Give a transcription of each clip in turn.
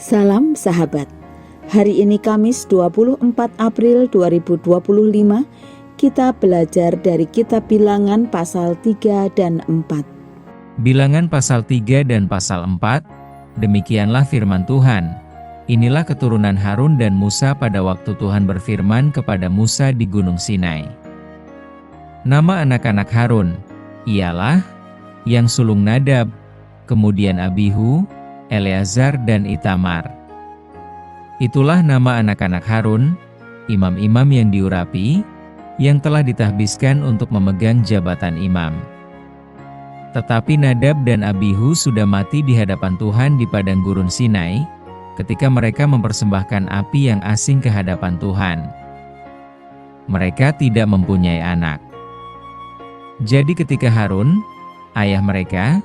Salam sahabat. Hari ini Kamis 24 April 2025, kita belajar dari kitab Bilangan pasal 3 dan 4. Bilangan pasal 3 dan pasal 4, demikianlah firman Tuhan. Inilah keturunan Harun dan Musa pada waktu Tuhan berfirman kepada Musa di Gunung Sinai. Nama anak-anak Harun ialah yang sulung Nadab, kemudian Abihu, Eleazar dan Itamar. Itulah nama anak-anak Harun, imam-imam yang diurapi, yang telah ditahbiskan untuk memegang jabatan imam. Tetapi Nadab dan Abihu sudah mati di hadapan Tuhan di padang gurun Sinai, ketika mereka mempersembahkan api yang asing ke hadapan Tuhan. Mereka tidak mempunyai anak. Jadi ketika Harun, ayah mereka,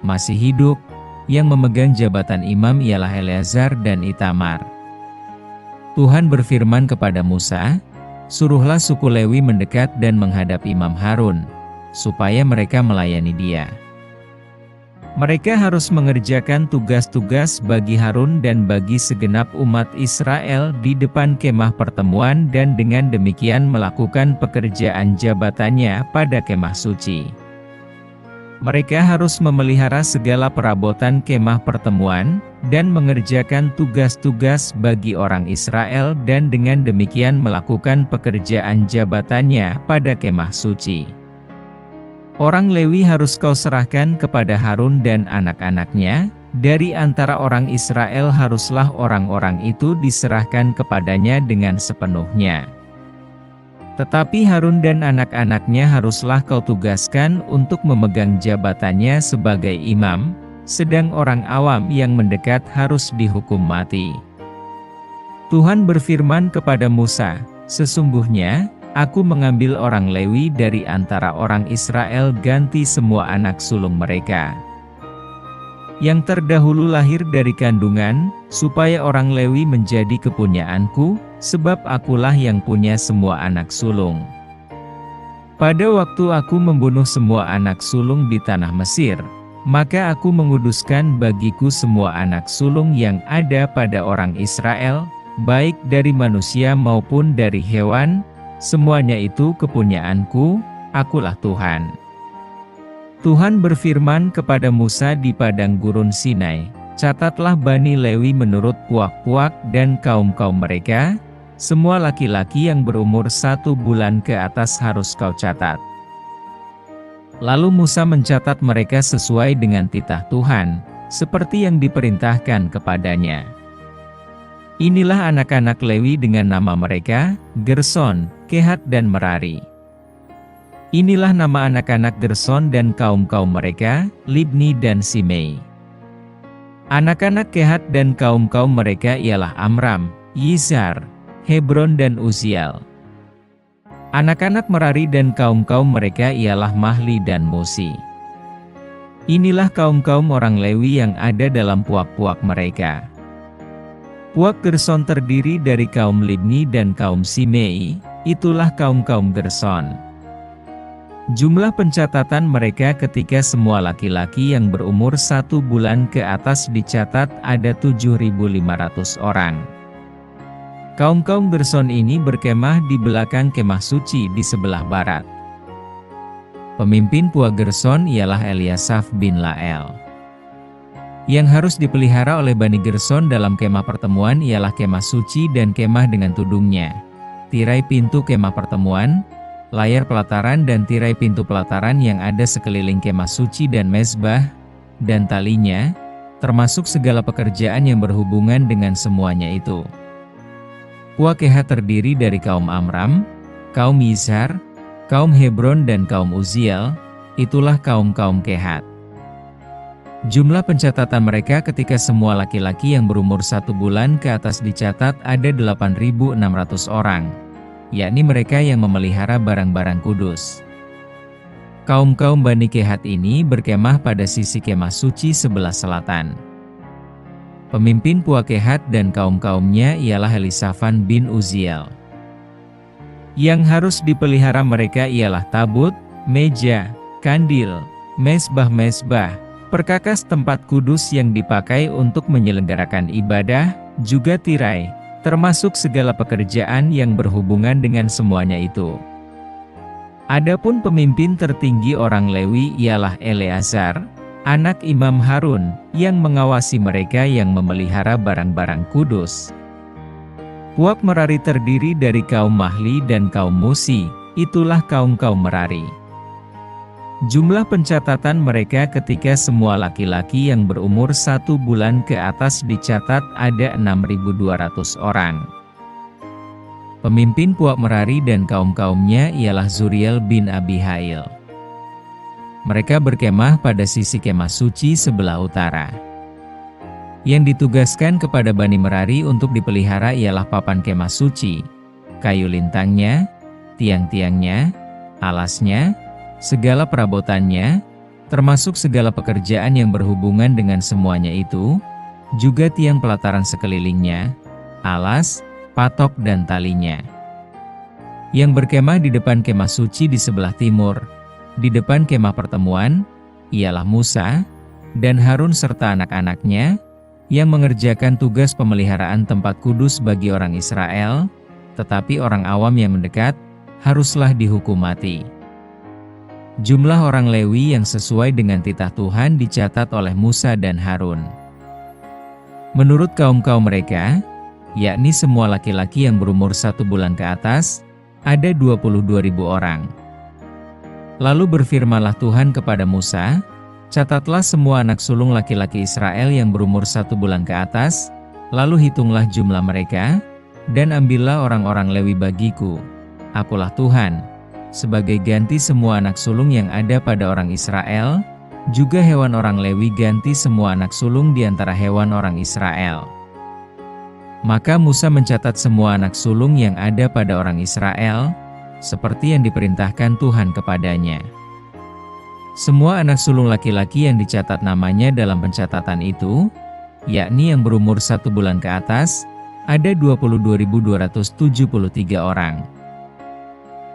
masih hidup, yang memegang jabatan imam ialah Eleazar dan Itamar. Tuhan berfirman kepada Musa, "Suruhlah suku Lewi mendekat dan menghadap Imam Harun, supaya mereka melayani dia. Mereka harus mengerjakan tugas-tugas bagi Harun dan bagi segenap umat Israel di depan kemah pertemuan dan dengan demikian melakukan pekerjaan jabatannya pada kemah suci. Mereka harus memelihara segala perabotan kemah pertemuan, dan mengerjakan tugas-tugas bagi orang Israel dan dengan demikian melakukan pekerjaan jabatannya pada kemah suci. Orang Lewi harus kau serahkan kepada Harun dan anak-anaknya, dari antara orang Israel haruslah orang-orang itu diserahkan kepadanya dengan sepenuhnya. Tetapi Harun dan anak-anaknya haruslah kau tugaskan untuk memegang jabatannya sebagai imam, sedang orang awam yang mendekat harus dihukum mati." Tuhan berfirman kepada Musa, "Sesungguhnya, aku mengambil orang Lewi dari antara orang Israel ganti semua anak sulung mereka. Yang terdahulu lahir dari kandungan, supaya orang Lewi menjadi kepunyaanku, sebab akulah yang punya semua anak sulung. Pada waktu aku membunuh semua anak sulung di tanah Mesir, maka aku menguduskan bagiku semua anak sulung yang ada pada orang Israel, baik dari manusia maupun dari hewan, semuanya itu kepunyaanku, akulah Tuhan." Tuhan berfirman kepada Musa di padang gurun Sinai, "Catatlah Bani Lewi menurut puak-puak dan kaum-kaum mereka, semua laki-laki yang berumur 1 bulan ke atas harus kau catat." Lalu Musa mencatat mereka sesuai dengan titah Tuhan, seperti yang diperintahkan kepadanya. Inilah anak-anak Lewi dengan nama mereka, Gerson, Kehat dan Merari. Inilah nama anak-anak Gerson dan kaum-kaum mereka, Libni dan Simei. Anak-anak Kehat dan kaum-kaum mereka ialah Amram, Yizhar, Hebron dan Uziel. Anak-anak Merari dan kaum-kaum mereka ialah Mahli dan Musi. Inilah kaum-kaum orang Lewi yang ada dalam puak-puak mereka. Puak Gerson terdiri dari kaum Libni dan kaum Simei, itulah kaum-kaum Gerson. Jumlah pencatatan mereka ketika semua laki-laki yang berumur 1 bulan ke atas dicatat ada 7.500 orang. Kaum-kaum Gerson ini berkemah di belakang kemah suci di sebelah barat. Pemimpin puak Gerson ialah Eliasaf bin Lael. Yang harus dipelihara oleh Bani Gerson dalam kemah pertemuan ialah kemah suci dan kemah dengan tudungnya, tirai pintu kemah pertemuan, layar pelataran dan tirai pintu pelataran yang ada sekeliling kemah suci dan mezbah, dan talinya, termasuk segala pekerjaan yang berhubungan dengan semuanya itu. Puak Kehat terdiri dari kaum Amram, kaum Yizhar, kaum Hebron dan kaum Uziel, itulah kaum-kaum Kehat. Jumlah pencatatan mereka ketika semua laki-laki yang berumur 1 bulan ke atas dicatat ada 8.600 orang. Yakni mereka yang memelihara barang-barang kudus. Kaum-kaum Bani Kehat ini berkemah pada sisi kemah suci sebelah selatan. Pemimpin puak Kehat dan kaum-kaumnya ialah Elisafan bin Uziel. Yang harus dipelihara mereka ialah tabut, meja, kandil, mezbah-mezbah, perkakas tempat kudus yang dipakai untuk menyelenggarakan ibadah, juga tirai, termasuk segala pekerjaan yang berhubungan dengan semuanya itu. Adapun pemimpin tertinggi orang Lewi ialah Eleazar, anak Imam Harun, yang mengawasi mereka yang memelihara barang-barang kudus. Puak Merari terdiri dari kaum Mahli dan kaum Musi, itulah kaum-kaum Merari. Jumlah pencatatan mereka ketika semua laki-laki yang berumur 1 bulan ke atas dicatat ada 6.200 orang. Pemimpin Puak Merari dan kaum-kaumnya ialah Zuriel bin Abihail. Mereka berkemah pada sisi kemah suci sebelah utara. Yang ditugaskan kepada Bani Merari untuk dipelihara ialah papan kemah suci, kayu lintangnya, tiang-tiangnya, alasnya, segala perabotannya, termasuk segala pekerjaan yang berhubungan dengan semuanya itu, juga tiang pelataran sekelilingnya, alas, patok dan talinya. Yang berkemah di depan kemah suci di sebelah timur, di depan kemah pertemuan, ialah Musa dan Harun serta anak-anaknya, yang mengerjakan tugas pemeliharaan tempat kudus bagi orang Israel, tetapi orang awam yang mendekat, haruslah dihukum mati. Jumlah orang Lewi yang sesuai dengan titah Tuhan dicatat oleh Musa dan Harun. Menurut kaum-kaum mereka, yakni semua laki-laki yang berumur 1 bulan ke atas, ada 22.000 orang. Lalu berfirmanlah Tuhan kepada Musa, catatlah semua anak sulung laki-laki Israel yang berumur 1 bulan ke atas, lalu hitunglah jumlah mereka, dan ambillah orang-orang Lewi bagiku. Akulah Tuhan, sebagai ganti semua anak sulung yang ada pada orang Israel, juga hewan orang Lewi ganti semua anak sulung di antara hewan orang Israel. Maka Musa mencatat semua anak sulung yang ada pada orang Israel, seperti yang diperintahkan Tuhan kepadanya. Semua anak sulung laki-laki yang dicatat namanya dalam pencatatan itu, yakni yang berumur 1 bulan ke atas, ada 22.273 orang.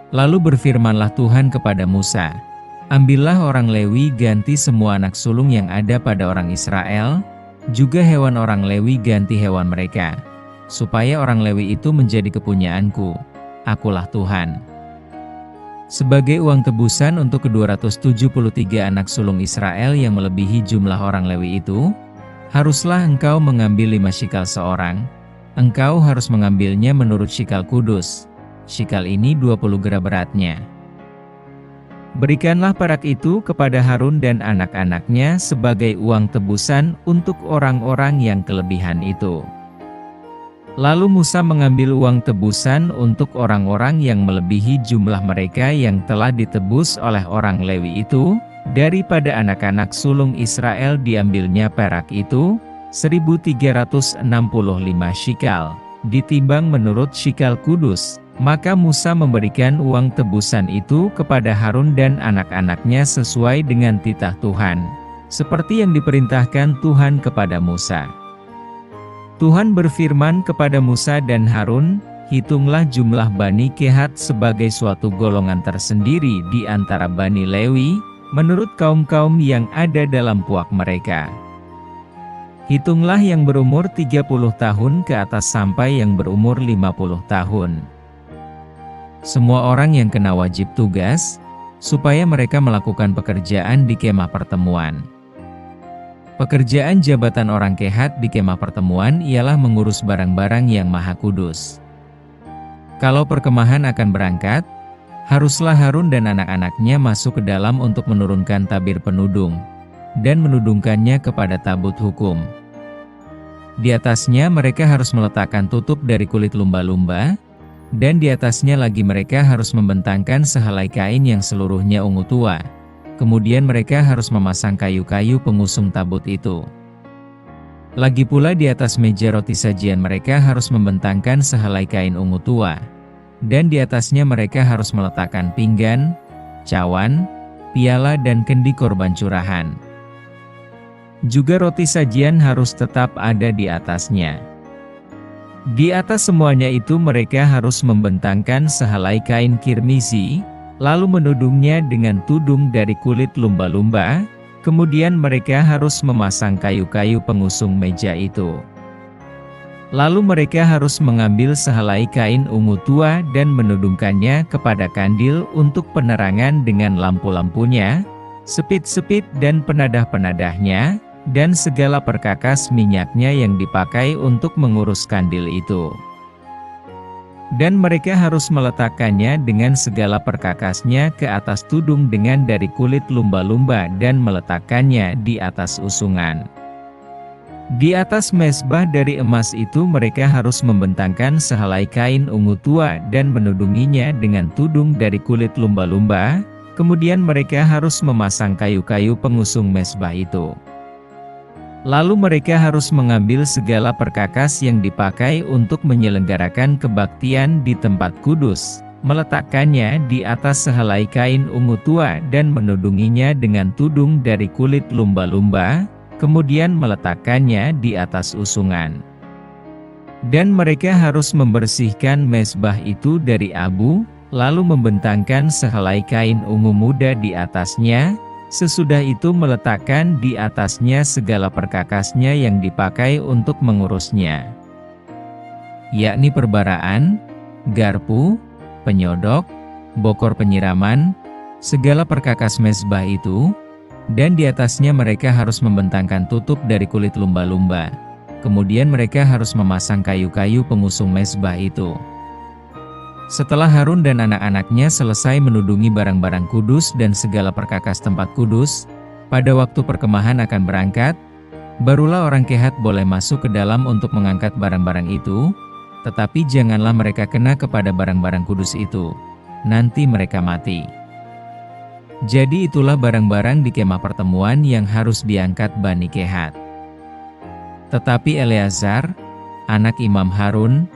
Lalu berfirmanlah Tuhan kepada Musa, ambillah orang Lewi ganti semua anak sulung yang ada pada orang Israel, juga hewan orang Lewi ganti hewan mereka, supaya orang Lewi itu menjadi kepunyaanku. Akulah Tuhan. Sebagai uang tebusan untuk ke-273 anak sulung Israel yang melebihi jumlah orang Lewi itu, haruslah engkau mengambil 5 shikal seorang. Engkau harus mengambilnya menurut shikal kudus. Shikal ini 20 gra beratnya. Berikanlah perak itu kepada Harun dan anak-anaknya sebagai uang tebusan untuk orang-orang yang kelebihan itu. Lalu Musa mengambil uang tebusan untuk orang-orang yang melebihi jumlah mereka yang telah ditebus oleh orang Lewi itu, daripada anak-anak sulung Israel diambilnya perak itu, 1.365 shikal, ditimbang menurut shikal kudus. Maka Musa memberikan uang tebusan itu kepada Harun dan anak-anaknya sesuai dengan titah Tuhan, seperti yang diperintahkan Tuhan kepada Musa. Tuhan berfirman kepada Musa dan Harun, hitunglah jumlah Bani Kehat sebagai suatu golongan tersendiri di antara Bani Lewi, menurut kaum-kaum yang ada dalam puak mereka. Hitunglah yang berumur 30 tahun ke atas sampai yang berumur 50 tahun. Semua orang yang kena wajib tugas, supaya mereka melakukan pekerjaan di kemah pertemuan. Pekerjaan jabatan orang Kehat di kemah pertemuan ialah mengurus barang-barang yang maha kudus. Kalau perkemahan akan berangkat, haruslah Harun dan anak-anaknya masuk ke dalam untuk menurunkan tabir penudung, dan menudungkannya kepada tabut hukum. Di atasnya mereka harus meletakkan tutup dari kulit lumba-lumba, dan di atasnya lagi mereka harus membentangkan sehelai kain yang seluruhnya ungu tua. Kemudian mereka harus memasang kayu-kayu pengusung tabut itu. Lagi pula di atas meja roti sajian mereka harus membentangkan sehelai kain ungu tua. Dan di atasnya mereka harus meletakkan pinggan, cawan, piala dan kendi korban curahan. Juga roti sajian harus tetap ada di atasnya. Di atas semuanya itu mereka harus membentangkan sehelai kain kirmizi, lalu menudungnya dengan tudung dari kulit lumba-lumba, Kemudian mereka harus memasang kayu-kayu pengusung meja itu. Lalu mereka harus mengambil sehelai kain ungu tua dan menudungkannya kepada kandil untuk penerangan dengan lampu-lampunya, sepit-sepit dan penadah-penadahnya, dan segala perkakas minyaknya yang dipakai untuk mengurus kandil itu. Dan mereka harus meletakkannya dengan segala perkakasnya ke atas tudung dengan dari kulit lumba-lumba dan meletakkannya di atas usungan. Di atas mezbah dari emas itu mereka harus membentangkan sehelai kain ungu tua dan menudunginya dengan tudung dari kulit lumba-lumba, kemudian mereka harus memasang kayu-kayu pengusung mezbah itu. Lalu mereka harus mengambil segala perkakas yang dipakai untuk menyelenggarakan kebaktian di tempat kudus, meletakkannya di atas sehelai kain ungu tua dan menudunginya dengan tudung dari kulit lumba-lumba, kemudian meletakkannya di atas usungan. Dan mereka harus membersihkan mezbah itu dari abu, lalu membentangkan sehelai kain ungu muda di atasnya, sesudah itu meletakkan di atasnya segala perkakasnya yang dipakai untuk mengurusnya, yakni perbaraan, garpu, penyodok, bokor penyiraman, segala perkakas mezbah itu, dan di atasnya mereka harus membentangkan tutup dari kulit lumba-lumba. Kemudian mereka harus memasang kayu-kayu pengusung mezbah itu. Setelah Harun dan anak-anaknya selesai menudungi barang-barang kudus dan segala perkakas tempat kudus, pada waktu perkemahan akan berangkat, barulah orang Kehat boleh masuk ke dalam untuk mengangkat barang-barang itu, tetapi janganlah mereka kena kepada barang-barang kudus itu, nanti mereka mati. Jadi itulah barang-barang di kemah pertemuan yang harus diangkat Bani Kehat. Tetapi Eleazar, anak Imam Harun,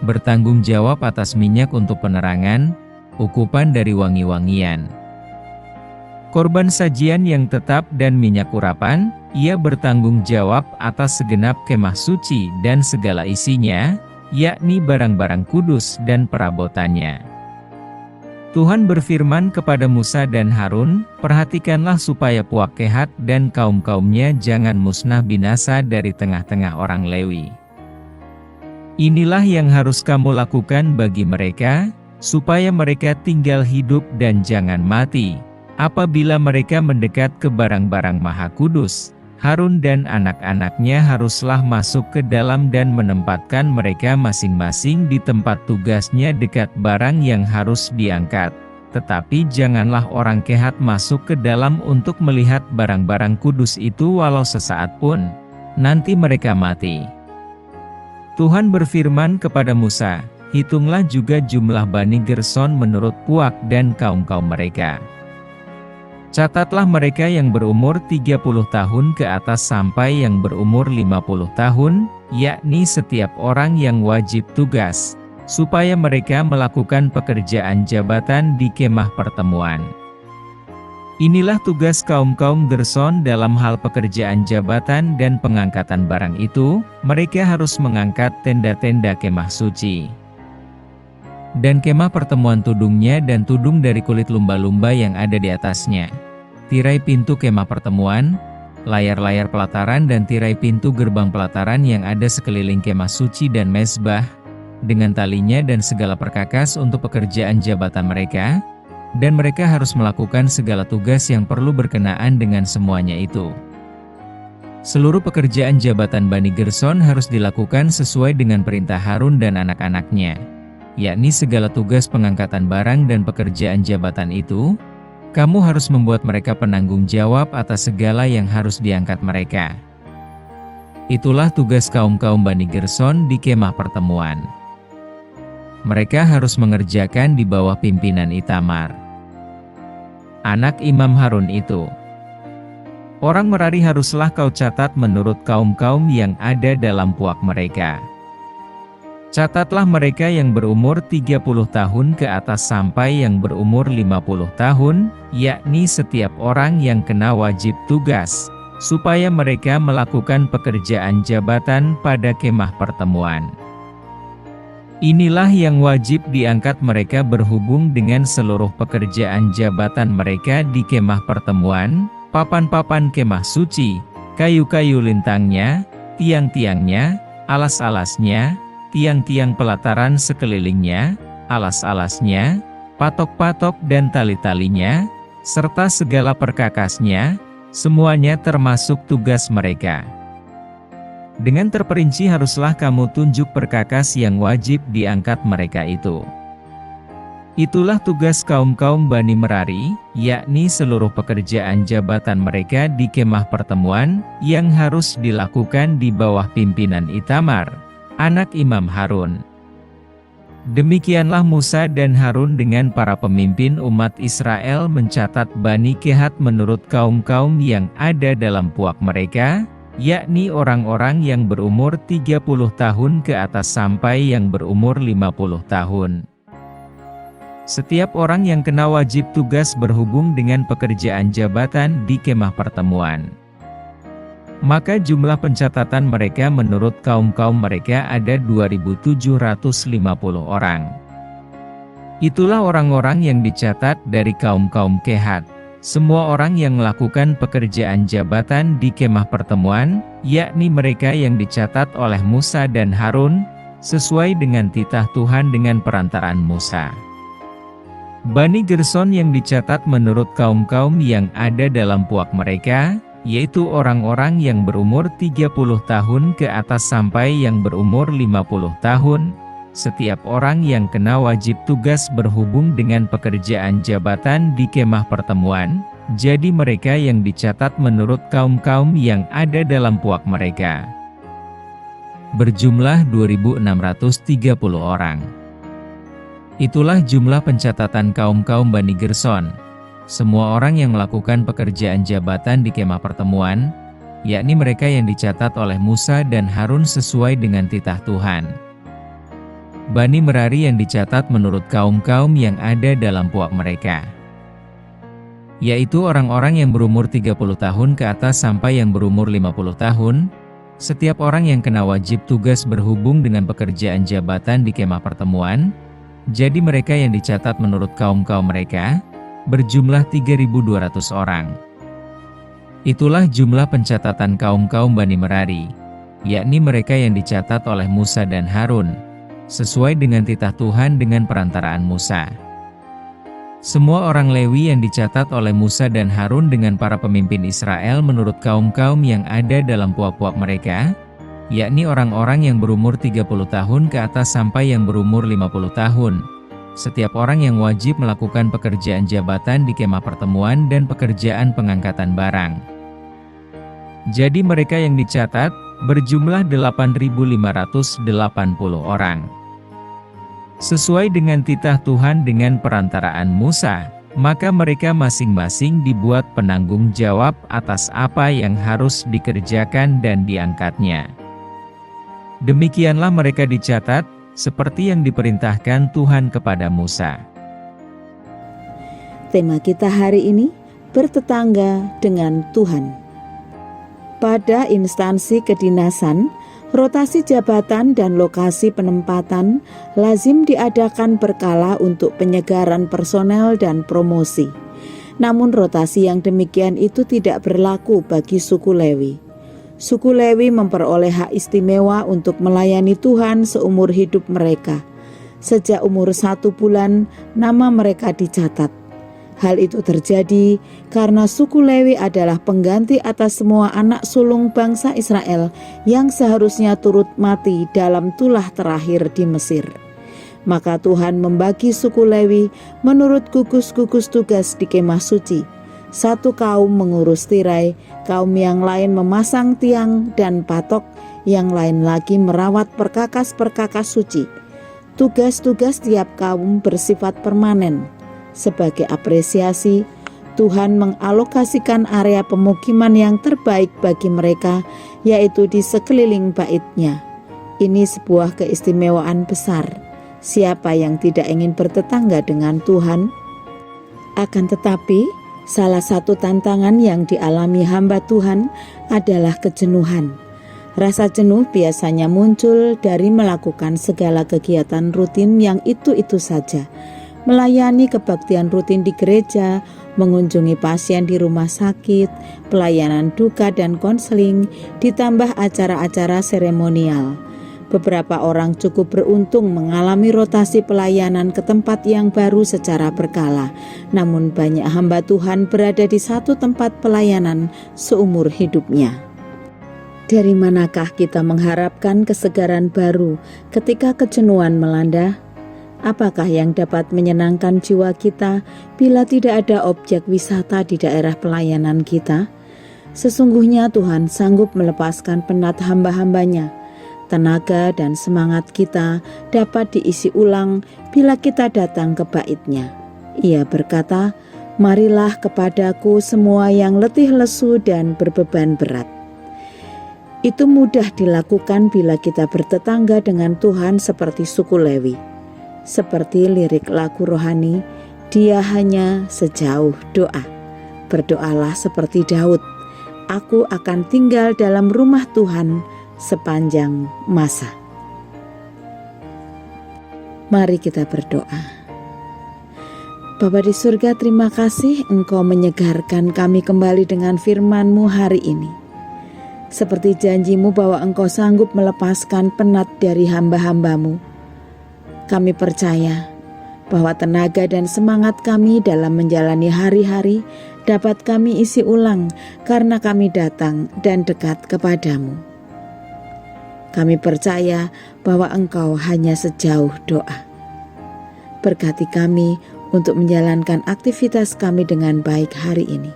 bertanggung jawab atas minyak untuk penerangan, ukupan dari wangi-wangian. Korban sajian yang tetap dan minyak urapan, ia bertanggung jawab atas segenap kemah suci dan segala isinya, yakni barang-barang kudus dan perabotannya. Tuhan berfirman kepada Musa dan Harun, perhatikanlah supaya puak Kehat dan kaum-kaumnya jangan musnah binasa dari tengah-tengah orang Lewi. Inilah yang harus kamu lakukan bagi mereka, supaya mereka tinggal hidup dan jangan mati. Apabila mereka mendekat ke barang-barang maha kudus, Harun dan anak-anaknya haruslah masuk ke dalam dan menempatkan mereka masing-masing di tempat tugasnya dekat barang yang harus diangkat. Tetapi janganlah orang Kehat masuk ke dalam untuk melihat barang-barang kudus itu walau sesaat pun, nanti mereka mati. Tuhan berfirman kepada Musa, hitunglah juga jumlah Bani Gerson menurut puak dan kaum-kaum mereka. Catatlah mereka yang berumur 30 tahun ke atas sampai yang berumur 50 tahun, yakni setiap orang yang wajib tugas, supaya mereka melakukan pekerjaan jabatan di kemah pertemuan. Inilah tugas kaum-kaum Gerson dalam hal pekerjaan jabatan dan pengangkatan barang itu, mereka harus mengangkat tenda-tenda kemah suci. Dan kemah pertemuan tudungnya dan tudung dari kulit lumba-lumba yang ada di atasnya. Tirai pintu kemah pertemuan, layar-layar pelataran dan tirai pintu gerbang pelataran yang ada sekeliling kemah suci dan mezbah, dengan talinya dan segala perkakas untuk pekerjaan jabatan mereka, dan mereka harus melakukan segala tugas yang perlu berkenaan dengan semuanya itu. Seluruh pekerjaan jabatan Bani Gerson harus dilakukan sesuai dengan perintah Harun dan anak-anaknya, yakni segala tugas pengangkatan barang dan pekerjaan jabatan itu. Kamu harus membuat mereka penanggung jawab atas segala yang harus diangkat mereka. Itulah tugas kaum-kaum Bani Gerson di kemah pertemuan. Mereka harus mengerjakan di bawah pimpinan Itamar, anak Imam Harun itu. Orang Merari haruslah kau catat menurut kaum-kaum yang ada dalam puak mereka. Catatlah mereka yang berumur 30 tahun ke atas sampai yang berumur 50 tahun, yakni setiap orang yang kena wajib tugas, supaya mereka melakukan pekerjaan jabatan pada kemah pertemuan. Inilah yang wajib diangkat mereka berhubung dengan seluruh pekerjaan jabatan mereka di kemah pertemuan, papan-papan kemah suci, kayu-kayu lintangnya, tiang-tiangnya, alas-alasnya, tiang-tiang pelataran sekelilingnya, alas-alasnya, patok-patok dan tali-talinya, serta segala perkakasnya, semuanya termasuk tugas mereka. Dengan terperinci haruslah kamu tunjuk perkakas yang wajib diangkat mereka itu. Itulah tugas kaum-kaum Bani Merari, yakni seluruh pekerjaan jabatan mereka di kemah pertemuan, yang harus dilakukan di bawah pimpinan Itamar, anak Imam Harun. Demikianlah Musa dan Harun dengan para pemimpin umat Israel mencatat Bani Kehat menurut kaum-kaum yang ada dalam puak mereka, yakni orang-orang yang berumur 30 tahun ke atas sampai yang berumur 50 tahun. Setiap orang yang kena wajib tugas berhubung dengan pekerjaan jabatan di kemah pertemuan. Maka jumlah pencatatan mereka menurut kaum-kaum mereka ada 2.750 orang. Itulah orang-orang yang dicatat dari kaum-kaum Kehat. Semua orang yang melakukan pekerjaan jabatan di kemah pertemuan, yakni mereka yang dicatat oleh Musa dan Harun, sesuai dengan titah Tuhan dengan perantaraan Musa. Bani Gerson yang dicatat menurut kaum-kaum yang ada dalam puak mereka, yaitu orang-orang yang berumur 30 tahun ke atas sampai yang berumur 50 tahun, setiap orang yang kena wajib tugas berhubung dengan pekerjaan jabatan di kemah pertemuan, jadi mereka yang dicatat menurut kaum-kaum yang ada dalam puak mereka. Berjumlah 2.630 orang. Itulah jumlah pencatatan kaum-kaum Bani Gerson. Semua orang yang melakukan pekerjaan jabatan di kemah pertemuan, yakni mereka yang dicatat oleh Musa dan Harun sesuai dengan titah Tuhan. Bani Merari yang dicatat menurut kaum-kaum yang ada dalam puak mereka, yaitu orang-orang yang berumur 30 tahun ke atas sampai yang berumur 50 tahun, setiap orang yang kena wajib tugas berhubung dengan pekerjaan jabatan di kemah pertemuan, jadi mereka yang dicatat menurut kaum-kaum mereka, berjumlah 3.200 orang. Itulah jumlah pencatatan kaum-kaum Bani Merari, yakni mereka yang dicatat oleh Musa dan Harun, sesuai dengan titah Tuhan dengan perantaraan Musa. Semua orang Lewi yang dicatat oleh Musa dan Harun dengan para pemimpin Israel menurut kaum-kaum yang ada dalam puak-puak mereka, yakni orang-orang yang berumur 30 tahun ke atas sampai yang berumur 50 tahun. Setiap orang yang wajib melakukan pekerjaan jabatan di kemah pertemuan dan pekerjaan pengangkatan barang. Jadi mereka yang dicatat berjumlah 8.580 orang. Sesuai dengan titah Tuhan dengan perantaraan Musa, maka mereka masing-masing dibuat penanggung jawab atas apa yang harus dikerjakan dan diangkatnya. Demikianlah mereka dicatat, seperti yang diperintahkan Tuhan kepada Musa. Tema kita hari ini, bertetangga dengan Tuhan. Pada instansi kedinasan, rotasi jabatan dan lokasi penempatan lazim diadakan berkala untuk penyegaran personel dan promosi. Namun rotasi yang demikian itu tidak berlaku bagi suku Lewi. Suku Lewi memperoleh hak istimewa untuk melayani Tuhan seumur hidup mereka. Sejak umur 1 bulan, nama mereka dicatat. Hal itu terjadi karena suku Lewi adalah pengganti atas semua anak sulung bangsa Israel yang seharusnya turut mati dalam tulah terakhir di Mesir. Maka Tuhan membagi suku Lewi menurut gugus-gugus tugas di kemah suci. Satu kaum mengurus tirai, kaum yang lain memasang tiang dan patok, yang lain lagi merawat perkakas-perkakas suci. Tugas-tugas tiap kaum bersifat permanen. Sebagai apresiasi, Tuhan mengalokasikan area pemukiman yang terbaik bagi mereka, yaitu di sekeliling bait-Nya. Ini sebuah keistimewaan besar. Siapa yang tidak ingin bertetangga dengan Tuhan? Akan tetapi, salah satu tantangan yang dialami hamba Tuhan adalah kejenuhan. Rasa jenuh biasanya muncul dari melakukan segala kegiatan rutin yang itu-itu saja. Melayani kebaktian rutin di gereja, mengunjungi pasien di rumah sakit, pelayanan duka dan konseling, ditambah acara-acara seremonial. Beberapa orang cukup beruntung mengalami rotasi pelayanan ke tempat yang baru secara berkala, namun banyak hamba Tuhan berada di satu tempat pelayanan seumur hidupnya. Dari manakah kita mengharapkan kesegaran baru ketika kejenuhan melanda? Apakah yang dapat menyenangkan jiwa kita bila tidak ada objek wisata di daerah pelayanan kita? Sesungguhnya Tuhan sanggup melepaskan penat hamba-hambanya. Tenaga dan semangat kita dapat diisi ulang bila kita datang ke bait-Nya. Ia berkata, "Marilah kepadaku semua yang letih lesu dan berbeban berat." Itu mudah dilakukan bila kita bertetangga dengan Tuhan seperti suku Lewi. Seperti lirik lagu rohani, "Dia hanya sejauh doa." Berdoalah seperti Daud, "Aku akan tinggal dalam rumah Tuhan sepanjang masa." Mari kita berdoa. Bapa di surga, terima kasih Engkau menyegarkan kami kembali dengan firman-Mu hari ini. Seperti janji-Mu bahwa Engkau sanggup melepaskan penat dari hamba-hamba-Mu. Kami percaya bahwa tenaga dan semangat kami dalam menjalani hari-hari dapat kami isi ulang karena kami datang dan dekat kepadamu. Kami percaya bahwa Engkau hanya sejauh doa. Berkati kami untuk menjalankan aktivitas kami dengan baik hari ini.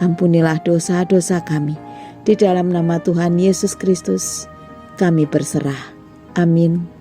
Ampunilah dosa-dosa kami. Di dalam nama Tuhan Yesus Kristus, kami berserah. Amin.